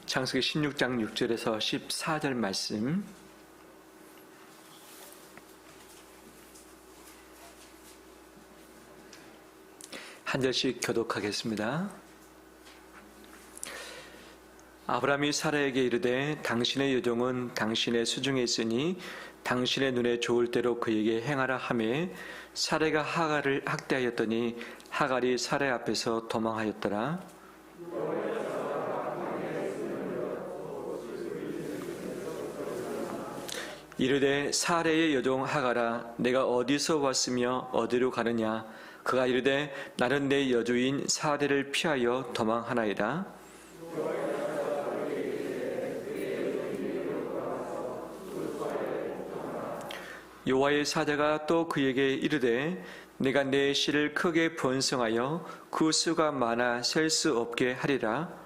창세기 16장 6절에서 14절 말씀, 한 절씩 교독하겠습니다. 아브라함이 사라에게 이르되 당신의 여종은 당신의 수중에 있으니 당신의 눈에 좋을 대로 그에게 행하라 하매 사라가 하갈을 학대하였더니 하갈이 사라 앞에서 도망하였더라. 이르되 사라의 여종 하갈아, 내가 어디서 왔으며 어디로 가느냐? 그가 이르되 나는 내 여주인 사라를 피하여 도망하나이다. 여호와의 사자가 또 그에게 이르되 내가 내 씨를 크게 번성하여 그 수가 많아 셀 수 없게 하리라.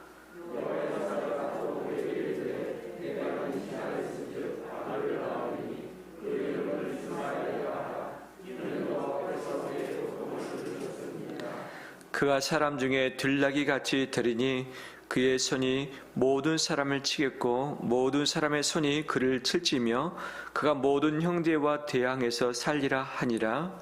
그가 사람 중에 들나귀 같이 되리니 그의 손이 모든 사람을 치겠고 모든 사람의 손이 그를 칠지며 그가 모든 형제와 대항해서 살리라 하니라.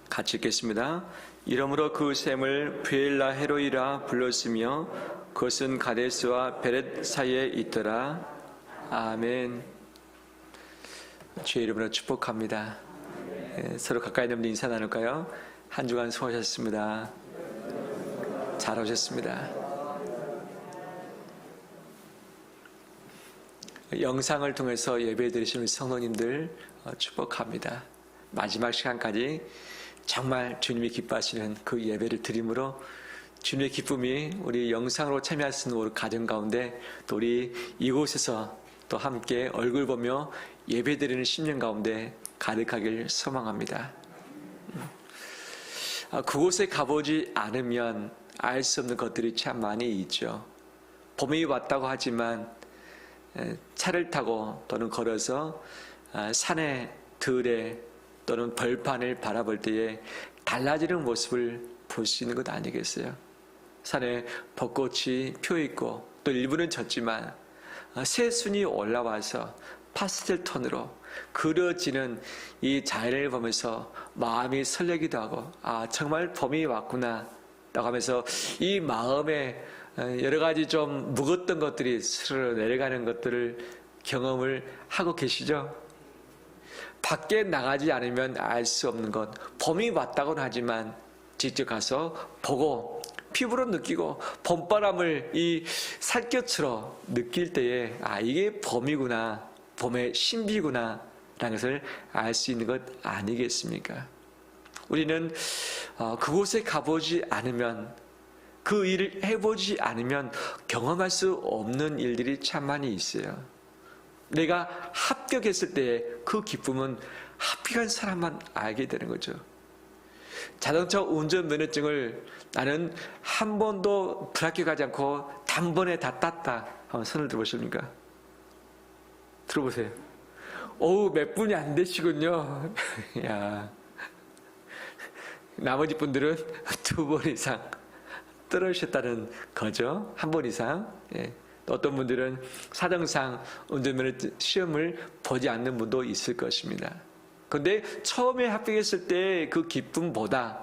같이 읽겠습니다. 이러므로 그 셈을 브엘라 헤로이라 불렀으며 그것은 가데스와 베렛 사이에 있더라. 아멘. 주의 이름으로 축복합니다. 서로 가까이 있는 분들 인사 나눌까요? 한 주간 수고하셨습니다. 잘 오셨습니다. 영상을 통해서 예배 드리시는 성도님들 축복합니다. 마지막 시간까지 정말 주님이 기뻐하시는 그 예배를 드림으로 주님의 기쁨이 우리 영상으로 참여하시는 우리 가정 가운데 또 우리 이곳에서 또 함께 얼굴 보며 예배드리는 10년 가운데 가득하길 소망합니다. 그곳에 가보지 않으면 알 수 없는 것들이 참 많이 있죠. 봄이 왔다고 하지만 차를 타고 또는 걸어서 산의 들에 또는 벌판을 바라볼 때에 달라지는 모습을 볼 수 있는 것 아니겠어요? 산에 벚꽃이 펴있고 또 일부는 졌지만 새순이 올라와서 파스텔 톤으로 그려지는 이 자연을 보면서 마음이 설레기도 하고 정말 봄이 왔구나 라고 하면서 이 마음에 여러 가지 좀 묵었던 것들이 스르르 내려가는 것들을 경험을 하고 계시죠? 밖에 나가지 않으면 알 수 없는 것, 봄이 왔다고는 하지만 직접 가서 보고 피부로 느끼고 봄바람을 이 살갗으로 느낄 때에 이게 봄이구나, 봄의 신비구나 라는 것을 알 수 있는 것 아니겠습니까? 우리는 그곳에 가보지 않으면, 그 일을 해보지 않으면 경험할 수 없는 일들이 참 많이 있어요. 내가 합격했을 때의 그 기쁨은 합격한 사람만 알게 되는 거죠. 자동차 운전면허증을 나는 한 번도 불합격하지 않고 단번에 다 땄다. 한번 손을 들어보십니까? 들어보세요. 몇 분이 안 되시군요. 야, 나머지 분들은 2번 이상 떨어지셨다는 거죠. 1번 이상. 어떤 분들은 사정상 운전면허 시험을 보지 않는 분도 있을 것입니다. 그런데 처음에 합격했을 때 그 기쁨보다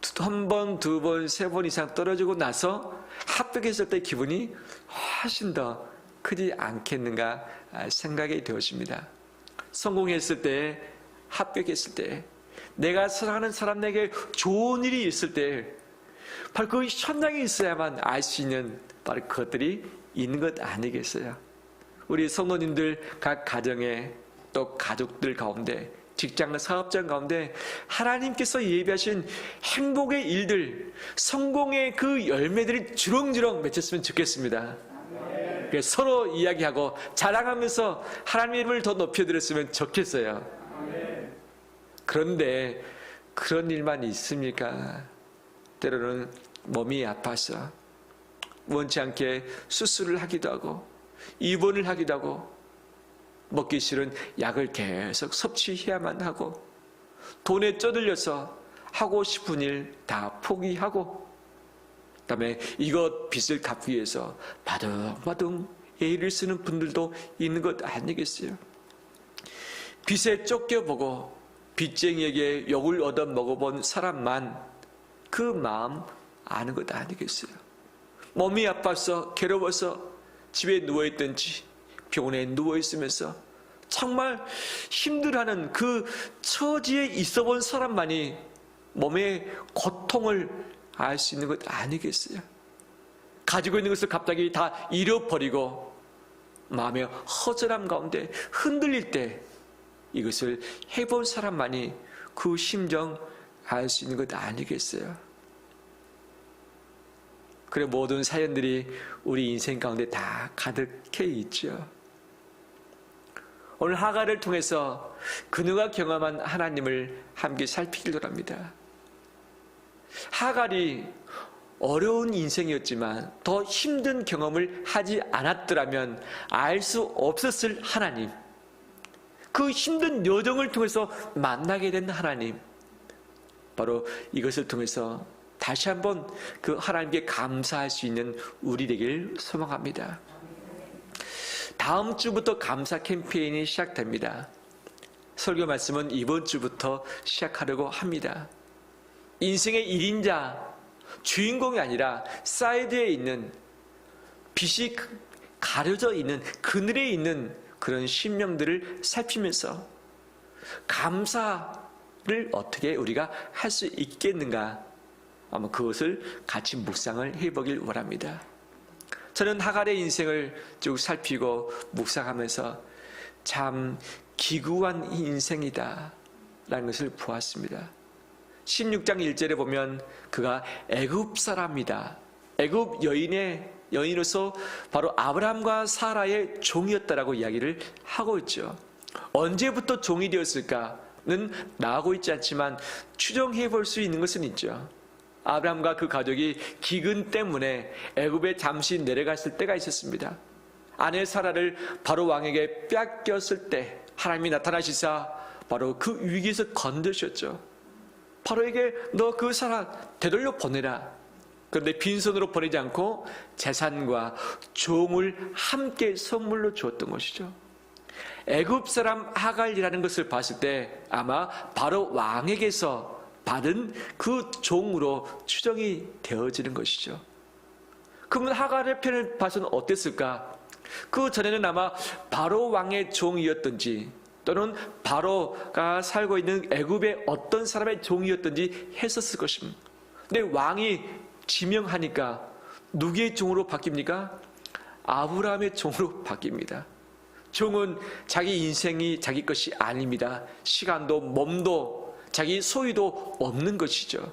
1번, 2번, 3번 이상 떨어지고 나서 합격했을 때 기분이 훨씬 더 크지 않겠는가 생각이 되었습니다. 성공했을 때, 합격했을 때, 내가 사랑하는 사람에게 좋은 일이 있을 때 바로 그 현장에 있어야만 알 수 있는 바로 그것들이 있는 것 아니겠어요? 우리 성도님들 각 가정에 또 가족들 가운데 직장 사업장 가운데 하나님께서 예비하신 행복의 일들, 성공의 그 열매들이 주렁주렁 맺혔으면 좋겠습니다. 서로 이야기하고 자랑하면서 하나님의 이름을 더 높여드렸으면 좋겠어요. 그런데 그런 일만 있습니까? 때로는 몸이 아파서 원치 않게 수술을 하기도 하고 입원을 하기도 하고 먹기 싫은 약을 계속 섭취해야만 하고, 돈에 쪼들려서 하고 싶은 일 다 포기하고, 그다음에 이것 빚을 갚기 위해서 바둥바둥 애를 쓰는 분들도 있는 것 아니겠어요? 빚에 쫓겨보고 빚쟁이에게 욕을 얻어 먹어본 사람만 그 마음 아는 것 아니겠어요? 몸이 아파서 괴로워서 집에 누워있든지 병원에 누워있으면서 정말 힘들어하는 그 처지에 있어본 사람만이 몸의 고통을 알 수 있는 것 아니겠어요? 가지고 있는 것을 갑자기 다 잃어버리고 마음의 허전함 가운데 흔들릴 때 이것을 해본 사람만이 그 심정 알 수 있는 것 아니겠어요? 그래 모든 사연들이 우리 인생 가운데 다 가득해 있죠. 오늘 하갈을 통해서 그녀가 경험한 하나님을 함께 살피기를 합니다. 하갈이 어려운 인생이었지만 더 힘든 경험을 하지 않았더라면 알 수 없었을 하나님, 그 힘든 여정을 통해서 만나게 된 하나님, 바로 이것을 통해서 다시 한번 그 하나님께 감사할 수 있는 우리 되길 소망합니다. 다음 주부터 감사 캠페인이 시작됩니다. 설교 말씀은 이번 주부터 시작하려고 합니다. 인생의 1인자, 주인공이 아니라 사이드에 있는 빛이 가려져 있는 그늘에 있는 그런 심령들을 살피면서 감사를 어떻게 우리가 할 수 있겠는가, 아마 그것을 같이 묵상을 해보길 원합니다. 저는 하갈의 인생을 쭉 살피고 묵상하면서 참 기구한 인생이다 라는 것을 보았습니다. 16장 1절에 보면 그가 애굽 사람이다, 애굽 여인으로서 바로 아브라함과 사라의 종이었다라고 이야기를 하고 있죠. 언제부터 종이 되었을까는 나오고 있지 않지만 추정해 볼 수 있는 것은 있죠. 아브라함과 그 가족이 기근 때문에 애굽에 잠시 내려갔을 때가 있었습니다. 아내 사라를 바로 왕에게 뺏겼을 때 하나님이 나타나시사 바로 그 위기에서 건드셨죠. 바로에게 너 그 사라 되돌려 보내라. 그런데 빈손으로 보내지 않고 재산과 종을 함께 선물로 주었던 것이죠. 애굽 사람 하갈이라는 것을 봤을 때 아마 바로 왕에게서 받은 그 종으로 추정이 되어지는 것이죠. 그러면 하갈의 편을 봐서는 어땠을까? 그 전에는 아마 바로 왕의 종이었던지 또는 바로가 살고 있는 애굽의 어떤 사람의 종이었던지 했었을 것입니다. 근데 왕이 지명하니까 누구의 종으로 바뀝니까? 아브라함의 종으로 바뀝니다. 종은 자기 인생이 자기 것이 아닙니다. 시간도 몸도 자기 소유도 없는 것이죠.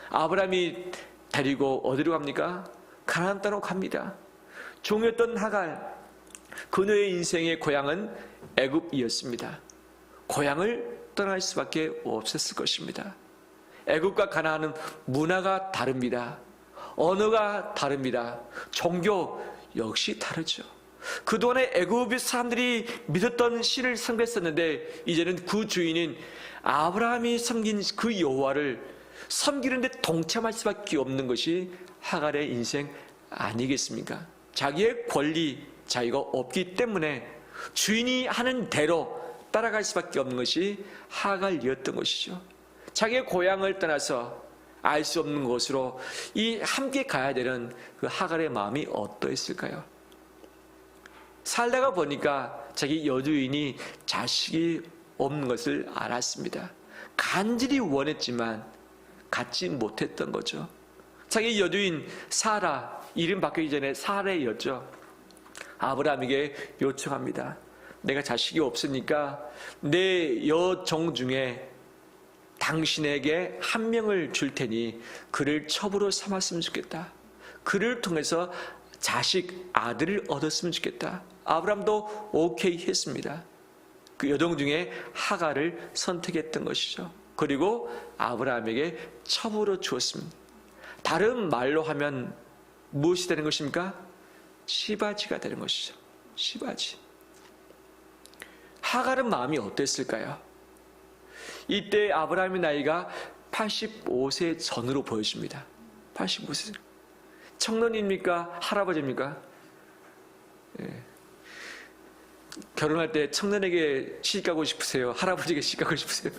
아브라함이 데리고 어디로 갑니까? 가나안 땅으로 갑니다. 종이었던 하갈, 그녀의 인생의 고향은 애굽이었습니다. 고향을 떠날 수밖에 없었을 것입니다. 애굽과 가나안은 문화가 다릅니다. 언어가 다릅니다. 종교 역시 다르죠. 그동안에 애굽의 사람들이 믿었던 신을 섬겼었는데 이제는 그 주인인 아브라함이 섬긴 그 여호와를 섬기는데 동참할 수밖에 없는 것이 하갈의 인생 아니겠습니까? 자기의 권리, 자유가 없기 때문에 주인이 하는 대로 따라갈 수밖에 없는 것이 하갈이었던 것이죠. 자기의 고향을 떠나서 알 수 없는 곳으로 이 함께 가야 되는 그 하갈의 마음이 어떠했을까요? 살다가 보니까 자기 여주인이 자식이 없는 것을 알았습니다. 간절히 원했지만 갖지 못했던 거죠. 자기 여주인 사라, 이름 바뀌기 전에 사레였죠. 아브라함에게 요청합니다. 내가 자식이 없으니까 내 여종 중에 당신에게 한 명을 줄 테니 그를 첩으로 삼았으면 좋겠다. 그를 통해서 자식, 아들을 얻었으면 좋겠다. 아브라함도 오케이 했습니다. 그 여종 중에 하갈을 선택했던 것이죠. 그리고 아브라함에게 첩으로 주었습니다. 다른 말로 하면 무엇이 되는 것입니까? 시바지가 되는 것이죠. 시바지. 하갈의 마음이 어땠을까요? 이때 아브라함의 나이가 85세 전으로 보여집니다. 85세. 청년입니까? 할아버지입니까? 예. 결혼할 때 청년에게 시집가고 싶으세요? 할아버지에게 시집가고 싶으세요?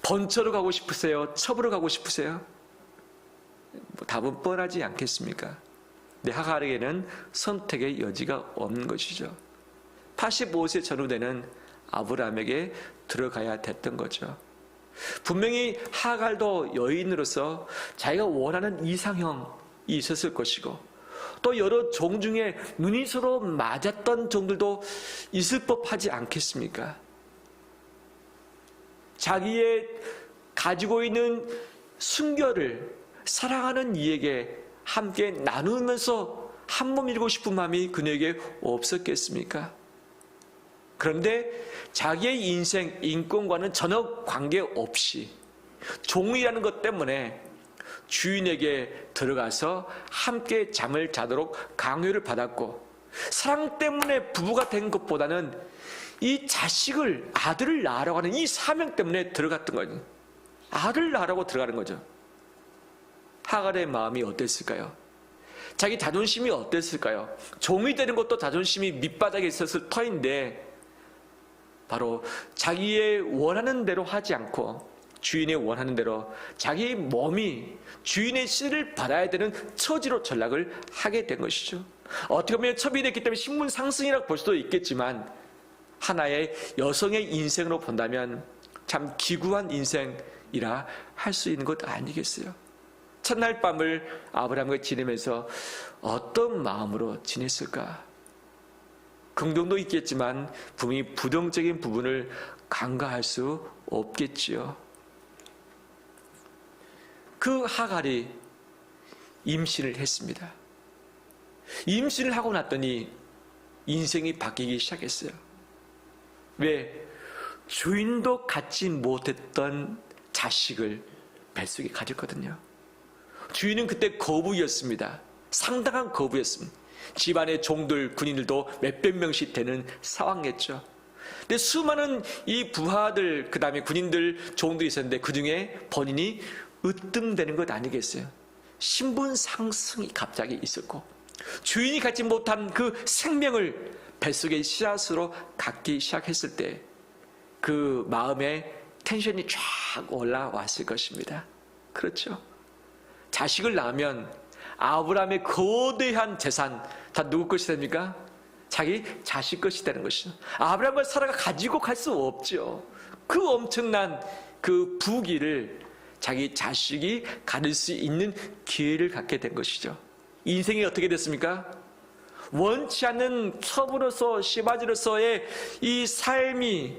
번처로 가고 싶으세요? 첩으로 가고 싶으세요? 답은 뻔하지 않겠습니까? 근데 하갈에게는 선택의 여지가 없는 것이죠. 85세 전후 되는 아브라함에게 들어가야 됐던 거죠. 분명히 하갈도 여인으로서 자기가 원하는 이상형이 있었을 것이고, 또 여러 종 중에 눈이 서로 맞았던 종들도 있을 법하지 않겠습니까? 자기의 가지고 있는 순결을 사랑하는 이에게 함께 나누면서 한 몸 이루고 싶은 마음이 그녀에게 없었겠습니까? 그런데 자기의 인생, 인권과는 전혀 관계없이 종이라는 것 때문에 주인에게 들어가서 함께 잠을 자도록 강요를 받았고, 사랑 때문에 부부가 된 것보다는 이 자식을, 아들을 낳으라고 하는 이 사명 때문에 들어갔던 거죠. 아들을 낳으라고 들어가는 거죠. 하갈의 마음이 어땠을까요? 자기 자존심이 어땠을까요? 종이 되는 것도 자존심이 밑바닥에 있었을 터인데, 바로 자기의 원하는 대로 하지 않고 주인의 원하는 대로 자기 몸이 주인의 씨를 받아야 되는 처지로 전락을 하게 된 것이죠. 어떻게 보면 첩이 됐기 때문에 신분 상승이라고 볼 수도 있겠지만, 하나의 여성의 인생으로 본다면 참 기구한 인생이라 할 수 있는 것 아니겠어요? 첫날 밤을 아브라함과 지내면서 어떤 마음으로 지냈을까? 긍정도 있겠지만 분명히 부정적인 부분을 간과할 수 없겠지요. 그 하갈이 임신을 했습니다. 임신을 하고 났더니 인생이 바뀌기 시작했어요. 왜? 주인도 갖지 못했던 자식을 뱃속에 가졌거든요. 주인은 그때 거부였습니다. 상당한 거부였습니다. 집안의 종들, 군인들도 몇백 명씩 되는 상황이었죠. 근데 수많은 이 부하들, 그 다음에 군인들, 종들이 있었는데 그 중에 본인이 으뜸되는 것 아니겠어요? 신분 상승이 갑자기 있었고, 주인이 갖지 못한 그 생명을 뱃속의 씨앗으로 갖기 시작했을 때 그 마음에 텐션이 쫙 올라왔을 것입니다. 그렇죠? 자식을 낳으면 아브라함의 거대한 재산 다 누구 것이 됩니까? 자기 자식 것이 되는 것이죠. 아브라함과 사라가 가지고 갈 수 없죠. 그 엄청난 그 부귀를 자기 자식이 가질 수 있는 기회를 갖게 된 것이죠. 인생이 어떻게 됐습니까? 원치 않는 첩으로서 시바지로서의 이 삶이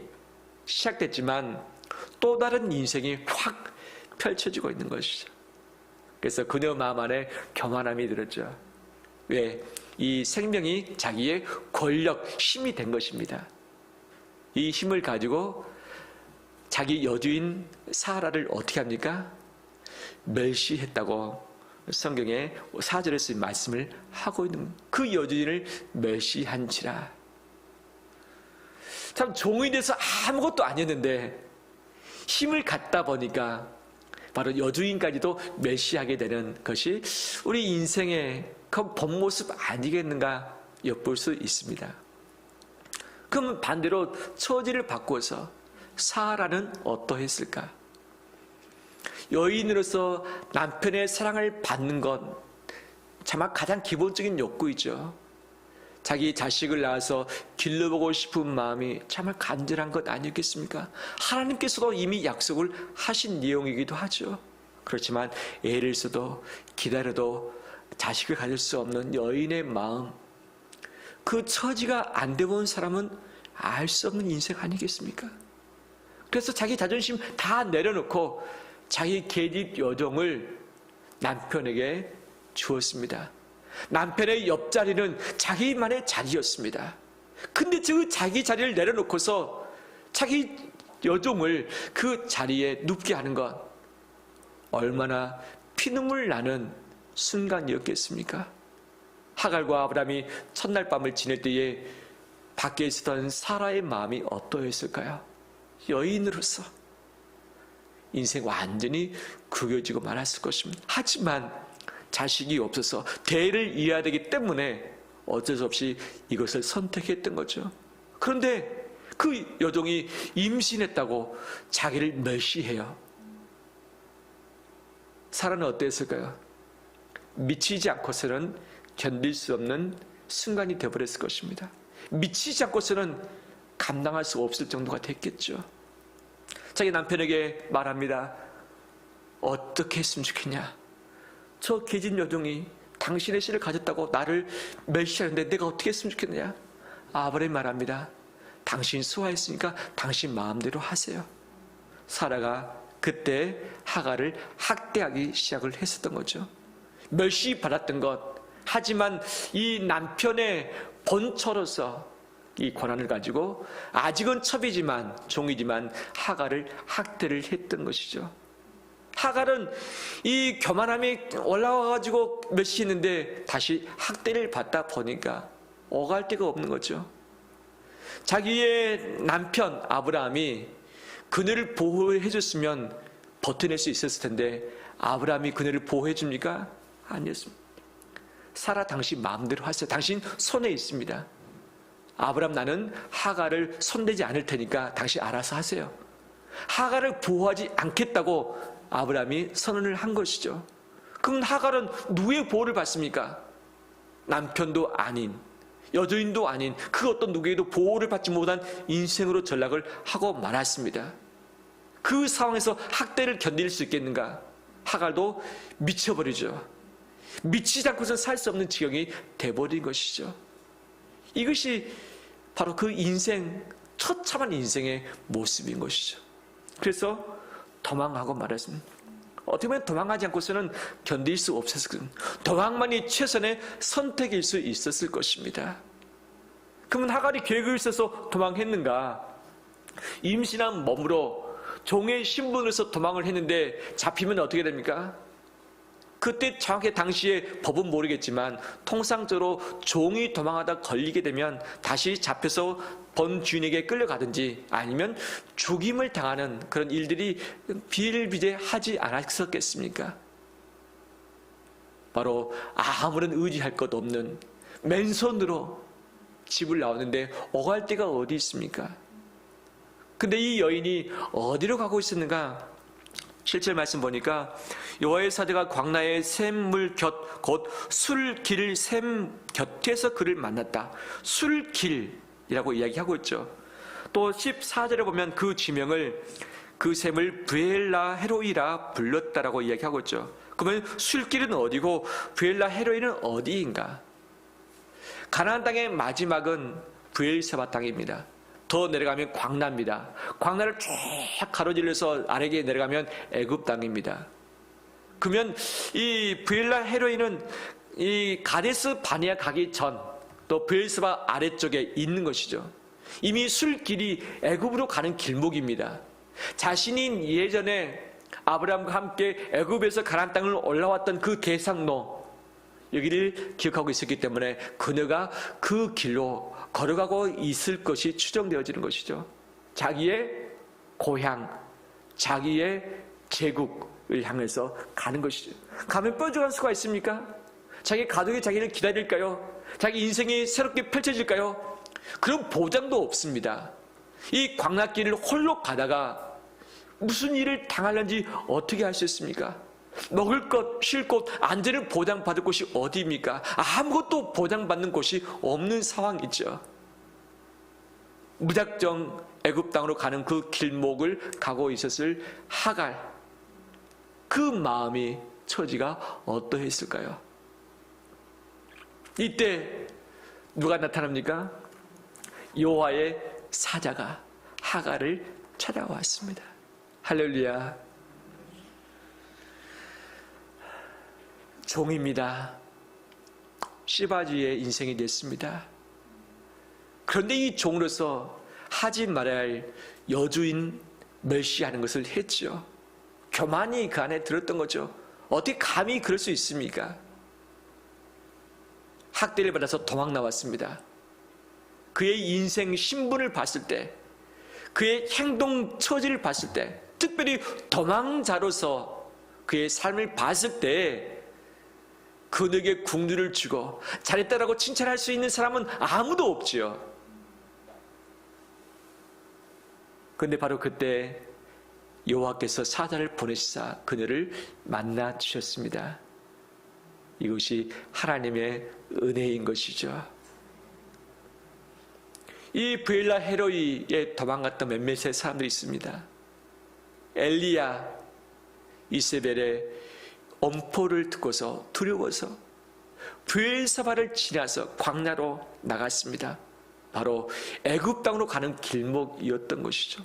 시작됐지만 또 다른 인생이 확 펼쳐지고 있는 것이죠. 그래서 그녀 마음 안에 교만함이 들었죠. 왜? 이 생명이 자기의 권력, 힘이 된 것입니다. 이 힘을 가지고 자기 여주인 사라를 어떻게 합니까? 멸시했다고 성경에 4절에서 말씀을 하고 있는, 그 여주인을 멸시한지라. 참 종이 돼서 아무것도 아니었는데 힘을 갖다 보니까 바로 여주인까지도 멸시하게 되는 것이 우리 인생의 그 본 모습 아니겠는가 엿볼 수 있습니다. 그럼 반대로 처지를 바꿔서 사라는 어떠했을까? 여인으로서 남편의 사랑을 받는 것, 차마 가장 기본적인 욕구이죠. 자기 자식을 낳아서 길러보고 싶은 마음이 정말 간절한 것 아니겠습니까? 하나님께서도 이미 약속을 하신 내용이기도 하죠. 그렇지만 애를 써도 기다려도 자식을 가질 수 없는 여인의 마음, 그 처지가 안 되본 사람은 알 수 없는 인생 아니겠습니까? 그래서 자기 자존심 다 내려놓고 자기 계집 여종을 남편에게 주었습니다. 남편의 옆자리는 자기만의 자리였습니다. 근데 그 자기 자리를 내려놓고서 자기 여종을 그 자리에 눕게 하는 것, 얼마나 피눈물 나는 순간이었겠습니까? 하갈과 아브라함이 첫날 밤을 지낼 때에 밖에 있었던 사라의 마음이 어떠했을까요? 여인으로서 인생 완전히 구겨지고 말았을 것입니다. 하지만 자식이 없어서 대를 이어야 되기 때문에 어쩔 수 없이 이것을 선택했던 거죠. 그런데 그 여종이 임신했다고 자기를 멸시해요. 사라는 어땠을까요? 미치지 않고서는 견딜 수 없는 순간이 되어버렸을 것입니다. 미치지 않고서는 감당할 수 없을 정도가 됐겠죠. 자기 남편에게 말합니다. 어떻게 했으면 좋겠냐? 저 계진 여종이 당신의 씨를 가졌다고 나를 멸시하는데 내가 어떻게 했으면 좋겠느냐? 아브라함이 말합니다. 당신 수화했으니까 당신 마음대로 하세요. 사라가 그때 하갈을 학대하기 시작을 했었던 거죠. 멸시받았던 것, 하지만 이 남편의 본처로서 이 권한을 가지고 아직은 첩이지만 종이지만 하갈을 학대를 했던 것이죠. 하갈은 이 교만함이 올라와가지고 멸시했는데 다시 학대를 받다 보니까 오갈 데가 없는 거죠. 자기의 남편 아브라함이 그녀를 보호해 줬으면 버텨낼 수 있었을 텐데 아브라함이 그녀를 보호해 줍니까? 아니었습니다. 사라 당신 마음대로 하세요. 당신 손에 있습니다. 아브라함 나는 하갈을 손대지 않을 테니까 당신 알아서 하세요. 하갈을 보호하지 않겠다고 아브라함이 선언을 한 것이죠. 그럼 하갈은 누구의 보호를 받습니까? 남편도 아닌, 여주인도 아닌 그 어떤 누구에도 보호를 받지 못한 인생으로 전락을 하고 말았습니다. 그 상황에서 학대를 견딜 수 있겠는가? 하갈도 미쳐버리죠. 미치지 않고서는 살 수 없는 지경이 돼버린 것이죠. 이것이 바로 그 인생, 처참한 인생의 모습인 것이죠. 그래서 도망하고 말았습니다. 어떻게 보면 도망하지 않고서는 견딜 수 없었을 것입니다. 도망만이 최선의 선택일 수 있었을 것입니다. 그러면 하갈이 계획을 써서 도망했는가? 임신한 몸으로 종의 신분으로서 도망을 했는데 잡히면 어떻게 됩니까? 그때 정확히 당시에 법은 모르겠지만 통상적으로 종이 도망하다 걸리게 되면 다시 잡혀서 본 주인에게 끌려가든지 아니면 죽임을 당하는 그런 일들이 비일비재하지 않았었겠습니까? 바로 아무런 의지할 것 없는 맨손으로 집을 나왔는데 오갈 데가 어디 있습니까? 근데 이 여인이 어디로 가고 있었는가? 7절 말씀 보니까 여호와의 사자가 광야의 샘물 곁 곧 술길 샘 곁에서 그를 만났다. 술길이라고 이야기하고 있죠. 또 14절에 보면 그 지명을 그 샘을 브엘라 헤로이라 불렀다라고 이야기하고 있죠. 그러면 술길은 어디고 브엘라 헤로이는 어디인가? 가나안 땅의 마지막은 브엘세바 땅입니다. 더 내려가면 광야입니다. 광야를 쫙 가로질러서 아래에 내려가면 애굽 땅입니다. 그러면 이 브엘라 헤로이는 이 가데스 바네아 가기 전 또 브엘세바 아래쪽에 있는 것이죠. 이미 술길이 애굽으로 가는 길목입니다. 자신이 예전에 아브라함과 함께 애굽에서 가나안 땅을 올라왔던 그 대상로 여기를 기억하고 있었기 때문에 그녀가 그 길로 걸어가고 있을 것이 추정되어지는 것이죠. 자기의 고향, 자기의 제국을 향해서 가는 것이죠. 가면 뾰족한 수가 있습니까? 자기 가족이 자기를 기다릴까요? 자기 인생이 새롭게 펼쳐질까요? 그런 보장도 없습니다. 이 광야길을 홀로 가다가 무슨 일을 당하는지 어떻게 할 수 있습니까? 먹을 것, 쉴 곳, 안전을 보장받을 곳이 어디입니까? 아무것도 보장받는 곳이 없는 상황이죠. 무작정 애굽 땅으로 가는 그 길목을 가고 있었을 하갈, 그 마음이 처지가 어떠했을까요? 이때 누가 나타납니까? 여호와의 사자가 하갈을 찾아왔습니다. 할렐루야. 종입니다. 시바지의 인생이 됐습니다. 그런데 이 종으로서 하지 말아야 할 여주인 멸시하는 것을 했죠. 교만이 그 안에 들었던 거죠. 어떻게 감히 그럴 수 있습니까? 학대를 받아서 도망 나왔습니다. 그의 인생 신분을 봤을 때, 그의 행동 처지를 봤을 때, 특별히 도망자로서 그의 삶을 봤을 때 그에게 국류를 주고 잘했다라고 칭찬할 수 있는 사람은 아무도 없지요. 그런데 바로 그때 여호와께서 사자를 보내시사 그녀를 만나 주셨습니다. 이것이 하나님의 은혜인 것이죠. 이 브엘라 헤로이에 도망갔던 몇몇의 사람들이 있습니다. 엘리야, 이세벨의 엄포를 듣고서 두려워서 브엘사바를 지나서 광야로 나갔습니다. 바로 애굽 땅으로 가는 길목이었던 것이죠.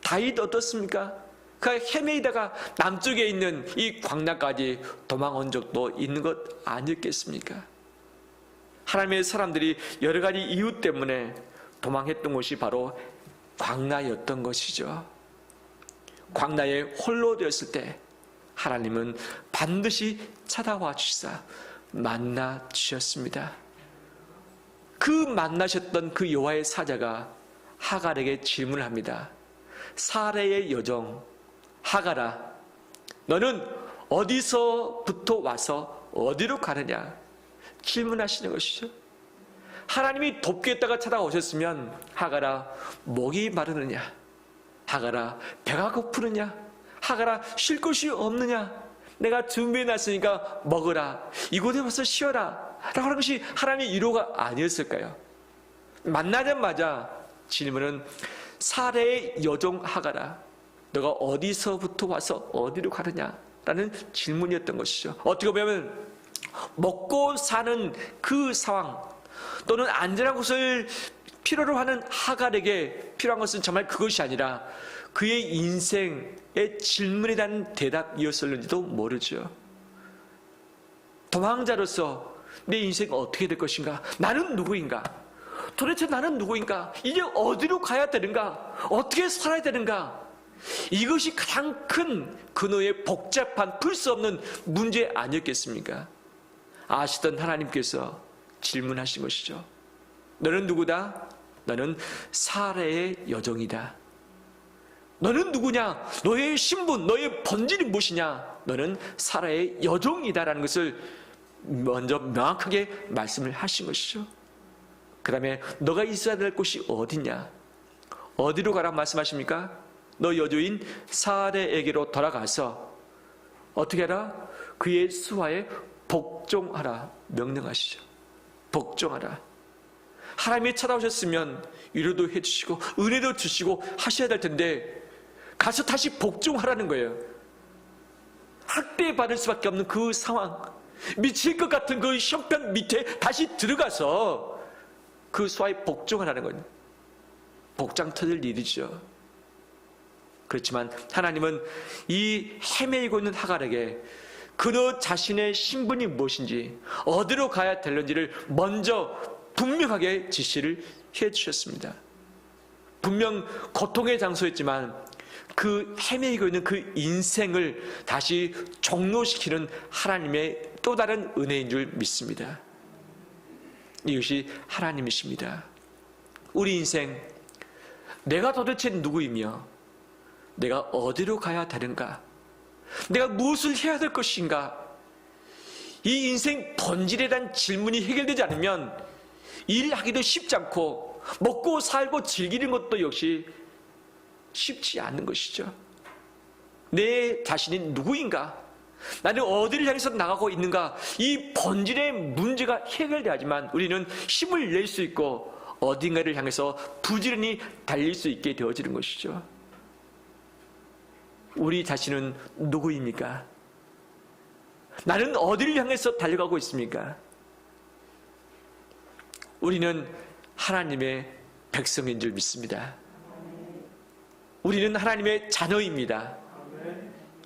다윗 어떻습니까? 그가 헤매이다가 남쪽에 있는 이 광야까지 도망온 적도 있는 것 아니었겠습니까? 하나님의 사람들이 여러 가지 이유 때문에 도망했던 곳이 바로 광야였던 것이죠. 광야에 홀로 되었을 때 하나님은 반드시 찾아와 주시사 만나 주셨습니다. 그 만나셨던 그 여호와의 사자가 하갈에게 질문을 합니다. 사레의 여종 하갈아, 너는 어디서부터 와서 어디로 가느냐? 질문하시는 것이죠. 하나님이 돕겠다가 찾아오셨으면 하갈아, 목이 마르느냐? 하갈아, 배가 고프느냐? 하갈아, 쉴 곳이 없느냐? 내가 준비해놨으니까 먹으라, 이곳에 와서 쉬어라 라고 하는 것이 하나님의 위로가 아니었을까요? 만나자마자 질문은 사레의 여종 하갈아, 너가 어디서부터 와서 어디로 가느냐? 라는 질문이었던 것이죠. 어떻게 보면 먹고 사는 그 상황 또는 안전한 곳을 필요로 하는 하갈에게 필요한 것은 정말 그것이 아니라 그의 인생의 질문에 대한 대답이었을는지도 모르죠. 도망자로서 내 인생 어떻게 될 것인가? 나는 누구인가? 도대체 나는 누구인가? 이제 어디로 가야 되는가? 어떻게 살아야 되는가? 이것이 가장 큰 그노의 복잡한 풀 수 없는 문제 아니었겠습니까? 아시던 하나님께서 질문하신 것이죠. 너는 누구다? 너는 사레의 여종이다. 너는 누구냐? 너의 신분, 너의 본질이 무엇이냐? 너는 사라의 여종이다라는 것을 먼저 명확하게 말씀을 하신 것이죠. 그 다음에 너가 있어야 될 곳이 어디냐? 어디로 가라고 말씀하십니까? 너 여주인 사레에게로 돌아가서 어떻게 하라? 그의 수하에 복종하라 명령하시죠. 복종하라. 하나님이 찾아오셨으면 위로도 해주시고 은혜도 주시고 하셔야 될 텐데 가서 다시 복종하라는 거예요. 학대받을 수밖에 없는 그 상황, 미칠 것 같은 그 형편 밑에 다시 들어가서 그 수하에 복종하라는 거예요. 복장 터질 일이죠. 그렇지만 하나님은 이 헤매이고 있는 하갈에게 그너 자신의 신분이 무엇인지 어디로 가야 되는지를 먼저 분명하게 지시를 해주셨습니다. 분명 고통의 장소였지만 그 헤매이고 있는 그 인생을 다시 종료시키는 하나님의 또 다른 은혜인 줄 믿습니다. 이것이 하나님이십니다. 우리 인생, 내가 도대체 누구이며 내가 어디로 가야 되는가? 내가 무엇을 해야 될 것인가? 이 인생 본질에 대한 질문이 해결되지 않으면 일하기도 쉽지 않고 먹고 살고 즐기는 것도 역시 쉽지 않은 것이죠. 내 자신이 누구인가? 나는 어디를 향해서 나가고 있는가? 이 본질의 문제가 해결돼야지만 우리는 힘을 낼 수 있고 어딘가를 향해서 부지런히 달릴 수 있게 되어지는 것이죠. 우리 자신은 누구입니까? 나는 어디를 향해서 달려가고 있습니까? 우리는 하나님의 백성인 줄 믿습니다. 우리는 하나님의 자녀입니다.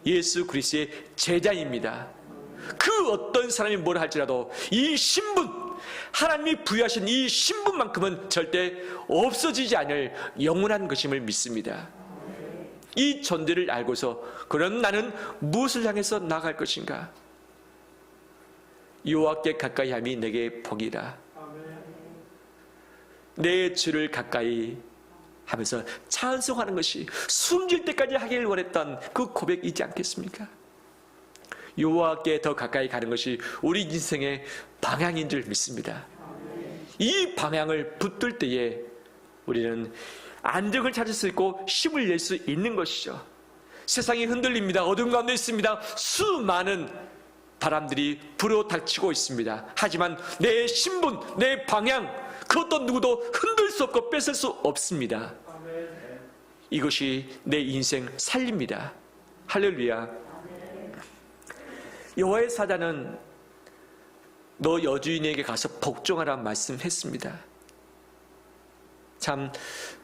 예수 그리스도의 제자입니다. 그 어떤 사람이 뭐라 할지라도 이 신분, 하나님이 부여하신 이 신분만큼은 절대 없어지지 않을 영원한 것임을 믿습니다. 이 존재를 알고서 그럼 나는 무엇을 향해서 나아갈 것인가? 여호와께 가까이함이 내게 복이라. 내 주를 가까이 하면서 찬송하는 것이 숨질 때까지 하길 원했던 그 고백이지 않겠습니까? 여호와께 더 가까이 가는 것이 우리 인생의 방향인 줄 믿습니다. 이 방향을 붙들 때에 우리는 안정을 찾을 수 있고 힘을 낼 수 있는 것이죠. 세상이 흔들립니다. 어둠 가운데 있습니다. 수많은 바람들이 불어닥치고 있습니다. 하지만 내 신분, 내 방향, 그 어떤 누구도 흔들 수 없고 뺏을 수 없습니다. 이것이 내 인생 살립니다. 할렐루야. 여호와의 사자는 너 여주인에게 가서 복종하라 말씀했습니다. 참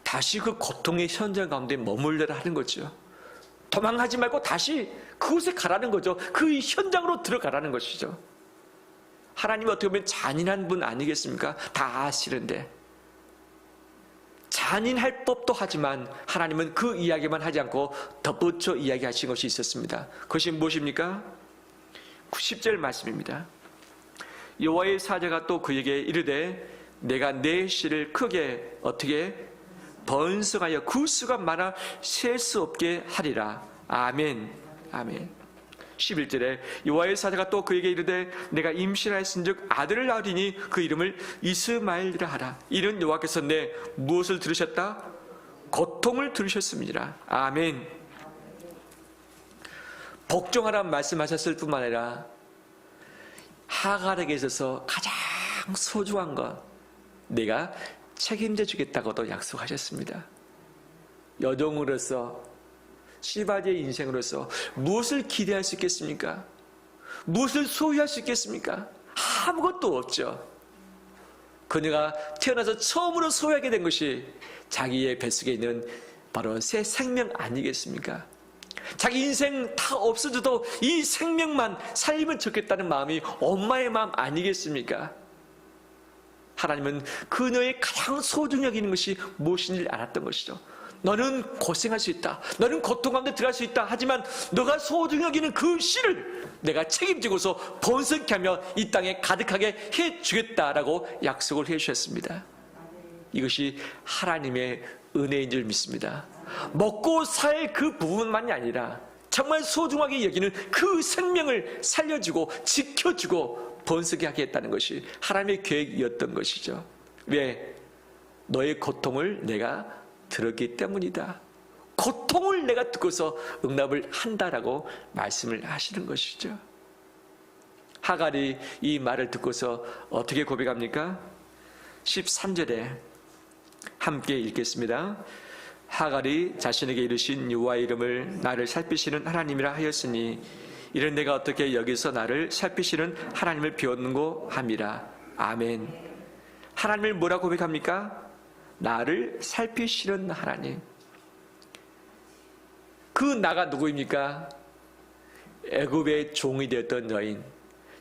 다시 그 고통의 현장 가운데 머물러라 하는 거죠. 도망하지 말고 다시 그곳에 가라는 거죠. 그 현장으로 들어가라는 것이죠. 하나님이 어떻게 보면 잔인한 분 아니겠습니까? 다 아시는데 잔인할 법도 하지만 하나님은 그 이야기만 하지 않고 덧붙여 이야기하신 것이 있었습니다. 그것이 무엇입니까? 10절 말씀입니다. 여호와의 사자가 또 그에게 이르되 내가 내 씨를 크게 어떻게 번성하여 그 수가 많아 셀 수 없게 하리라. 아멘. 아멘. 11절에 여호와의 사자가 또 그에게 이르되 내가 임신하였은즉 아들을 낳으리니 그 이름을 이스마엘이라 하라. 이는 여호와께서 내 무엇을 들으셨다? 고통을 들으셨습니다. 아멘. 복종하라 말씀하셨을 뿐만 아니라 하갈에게 있어서 가장 소중한 것 내가 책임져 주겠다고도 약속하셨습니다. 여종으로서 시바지의 인생으로서 무엇을 기대할 수 있겠습니까? 무엇을 소유할 수 있겠습니까? 아무것도 없죠. 그녀가 태어나서 처음으로 소유하게 된 것이 자기의 뱃속에 있는 바로 새 생명 아니겠습니까? 자기 인생 다 없어져도 이 생명만 살리면 좋겠다는 마음이 엄마의 마음 아니겠습니까? 하나님은 그녀의 가장 소중히 여기는 것이 무엇인지 알았던 것이죠. 너는 고생할 수 있다. 너는 고통 가운데 들어갈 수 있다. 하지만 너가 소중히 여기는 그 씨를 내가 책임지고서 번성케 하며 이 땅에 가득하게 해주겠다라고 약속을 해주셨습니다. 이것이 하나님의 은혜인 줄 믿습니다. 먹고 살 그 부분만이 아니라 정말 소중하게 여기는 그 생명을 살려주고 지켜주고 번성하게 하겠다는 것이 하나님의 계획이었던 것이죠. 왜? 너의 고통을 내가 들었기 때문이다. 고통을 내가 듣고서 응답을 한다라고 말씀을 하시는 것이죠. 하갈이 이 말을 듣고서 어떻게 고백합니까? 13절에 함께 읽겠습니다. 하갈이 자신에게 이르신 여호와의 이름을 나를 살피시는 하나님이라 하였으니 이런 내가 어떻게 여기서 나를 살피시는 하나님을 비웠는고 함이라. 아멘. 하나님을 뭐라고 고백합니까? 나를 살피시는 하나님. 그 나가 누구입니까? 애굽의 종이 되었던 여인,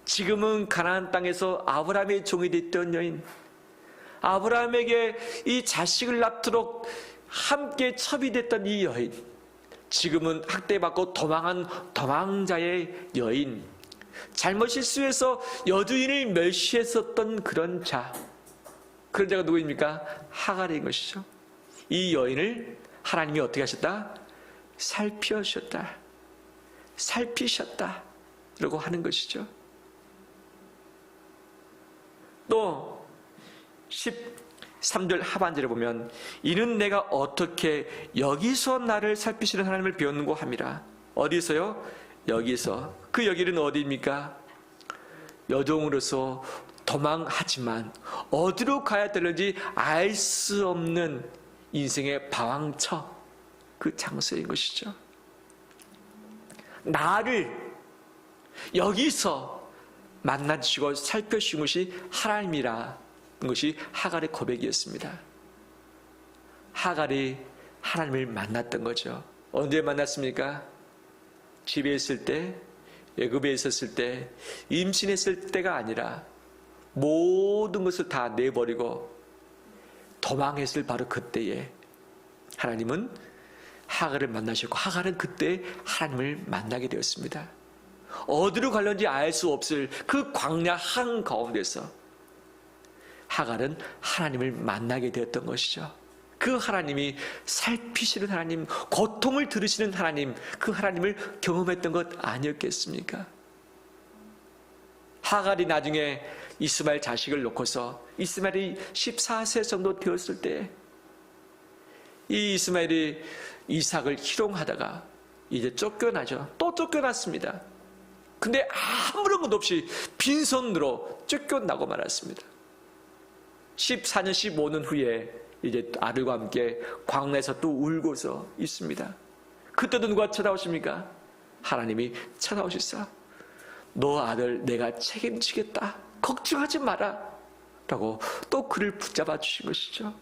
지금은 가나안 땅에서 아브라함의 종이 되었던 여인, 아브라함에게 이 자식을 낳도록 함께 첩이됐던 이 여인, 지금은 학대받고 도망한 도망자의 여인, 잘못 실수해서 여주인을 멸시했었던 그런 자, 그런 자가 누구입니까? 하갈인 것이죠. 이 여인을 하나님이 어떻게 하셨다? 살피셨다. 살피셨다. 라고 하는 것이죠. 또 13절 하반절에 보면 이는 내가 어떻게 여기서 나를 살피시는 하나님을 비웠는고 함이라. 어디서요? 여기서. 그 여기는 어디입니까? 여종으로서 도망하지만 어디로 가야 되는지 알 수 없는 인생의 방황처, 그 장소인 것이죠. 나를 여기서 만나주시고 살펴주신 것이 하나님이라 것이 하갈의 고백이었습니다. 하갈이 하나님을 만났던 거죠. 언제 만났습니까? 집에 있을 때, 애굽에 있었을 때, 임신했을 때가 아니라 모든 것을 다 내버리고 도망했을 바로 그때에 하나님은 하갈을 만나셨고 하갈은 그때 하나님을 만나게 되었습니다. 어디로 갈는지 알 수 없을 그 광야 한가운데서 하갈은 하나님을 만나게 되었던 것이죠. 그 하나님이 살피시는 하나님, 고통을 들으시는 하나님, 그 하나님을 경험했던 것 아니었겠습니까? 하갈이 나중에 이스마엘 자식을 놓고서 이스마엘이 14세 정도 되었을 때 이 이스마엘이 이삭을 희롱하다가 이제 쫓겨나죠. 또 쫓겨났습니다. 근데 아무런 것 없이 빈손으로 쫓겨나고 말았습니다. 14년, 15년 후에 이제 아들과 함께 광야에서 또 울고서 있습니다. 그때도 누가 찾아오십니까? 하나님이 찾아오시사 너 아들 내가 책임지겠다. 걱정하지 마라. 라고 또 그를 붙잡아 주신 것이죠.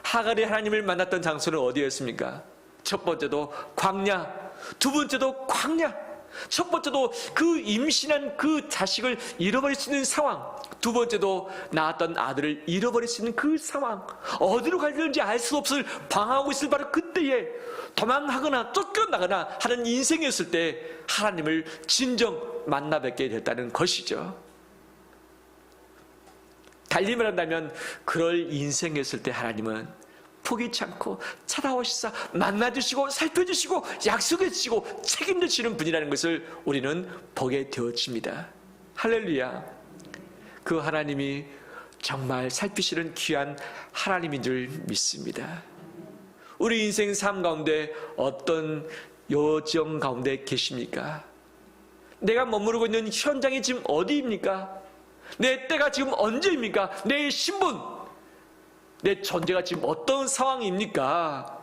하갈이 하나님을 만났던 장소는 어디였습니까? 첫 번째도 광야, 두 번째도 광야. 첫 번째도 그 임신한 그 자식을 잃어버릴 수 있는 상황, 두 번째도 낳았던 아들을 잃어버릴 수 있는 그 상황, 어디로 갈지 알 수 없을 방황하고 있을 바로 그때에 도망하거나 쫓겨나거나 하는 인생이었을 때 하나님을 진정 만나 뵙게 됐다는 것이죠. 달리 말한다면 그럴 인생이었을 때 하나님은 포기치 않고 찾아오시사 만나주시고 살펴주시고 약속해주시고 책임져주시는 분이라는 것을 우리는 보게 되어집니다. 할렐루야. 그 하나님이 정말 살피시는 귀한 하나님인 줄 믿습니다. 우리 인생 삶 가운데 어떤 요정 가운데 계십니까? 내가 머무르고 있는 현장이 지금 어디입니까? 내 때가 지금 언제입니까? 내 신분, 내 존재가 지금 어떤 상황입니까?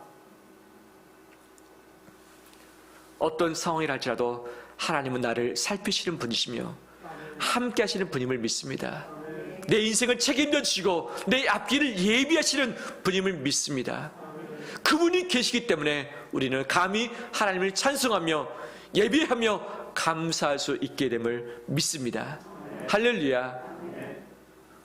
어떤 상황이랄지라도 하나님은 나를 살피시는 분이시며 함께 하시는 분임을 믿습니다. 내 인생을 책임져 주시고 내 앞길을 예비하시는 분임을 믿습니다. 그분이 계시기 때문에 우리는 감히 하나님을 찬송하며 예배하며 감사할 수 있게 됨을 믿습니다. 할렐루야.